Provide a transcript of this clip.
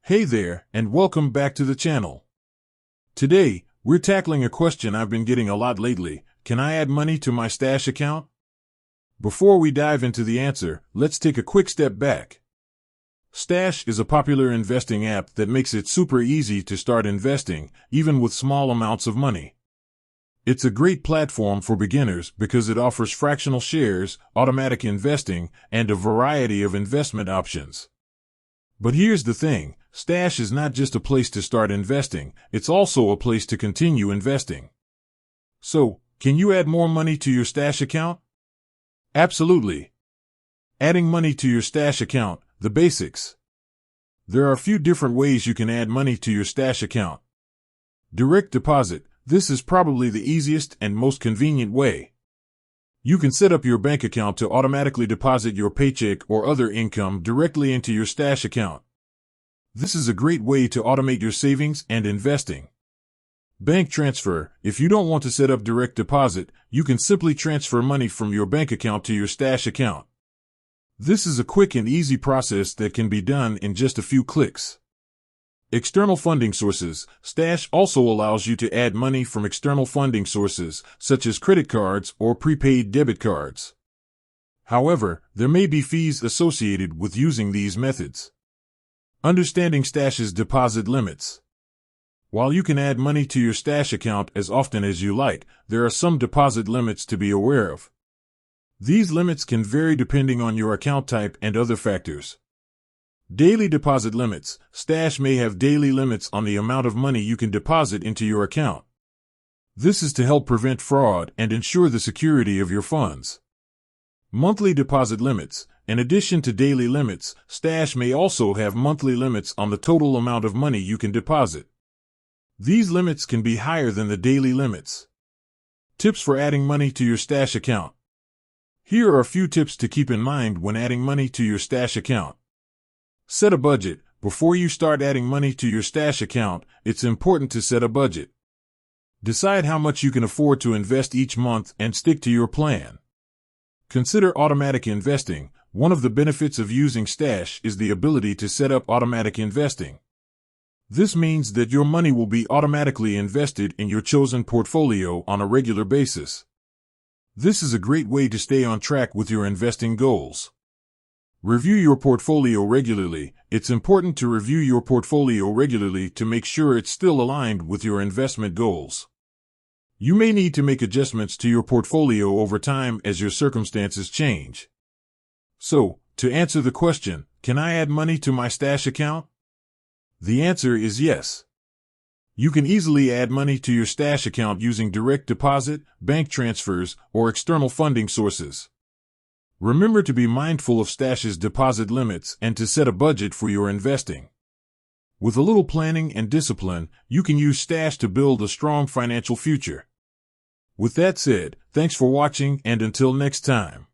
Hey there, and welcome back to the channel. Today, we're tackling a question I've been getting a lot lately. Can I add money to my stash account? Before we dive into the answer, let's take a quick step back. Stash is a popular investing app that makes it super easy to start investing, even with small amounts of money. It's a great platform for beginners because it offers fractional shares, automatic investing, and a variety of investment options. But here's the thing, Stash is not just a place to start investing, it's also a place to continue investing. So, can you add more money to your stash account? Absolutely. Adding money to your stash account, the basics. There are a few different ways you can add money to your stash account. Direct deposit, this is probably the easiest and most convenient way. You can set up your bank account to automatically deposit your paycheck or other income directly into your stash account. This is a great way to automate your savings and investing. Bank transfer, if you don't want to set up direct deposit, you can simply transfer money from your bank account to your stash account. This is a quick and easy process that can be done in just a few clicks. External funding sources, Stash also allows you to add money from external funding sources, such as credit cards or prepaid debit cards. However, there may be fees associated with using these methods. Understanding Stash's deposit limits. While you can add money to your stash account as often as you like, there are some deposit limits to be aware of. These limits can vary depending on your account type and other factors. Daily deposit limits. Stash may have daily limits on the amount of money you can deposit into your account. This is to help prevent fraud and ensure the security of your funds. Monthly deposit limits. In addition to daily limits, Stash may also have monthly limits on the total amount of money you can deposit. These limits can be higher than the daily limits. Tips for adding money to your stash account. Here are a few tips to keep in mind when adding money to your stash account. Set a budget. Before you start adding money to your stash account, it's important to set a budget. Decide how much you can afford to invest each month and stick to your plan. Consider automatic investing. One of the benefits of using Stash is the ability to set up automatic investing. This means that your money will be automatically invested in your chosen portfolio on a regular basis. This is a great way to stay on track with your investing goals. Review your portfolio regularly. It's important to review your portfolio regularly to make sure it's still aligned with your investment goals. You may need to make adjustments to your portfolio over time as your circumstances change. So, to answer the question, can I add money to my stash account? The answer is yes. You can easily add money to your stash account using direct deposit, bank transfers, or external funding sources. Remember to be mindful of Stash's deposit limits and to set a budget for your investing. With a little planning and discipline, you can use Stash to build a strong financial future. With that said, thanks for watching and until next time.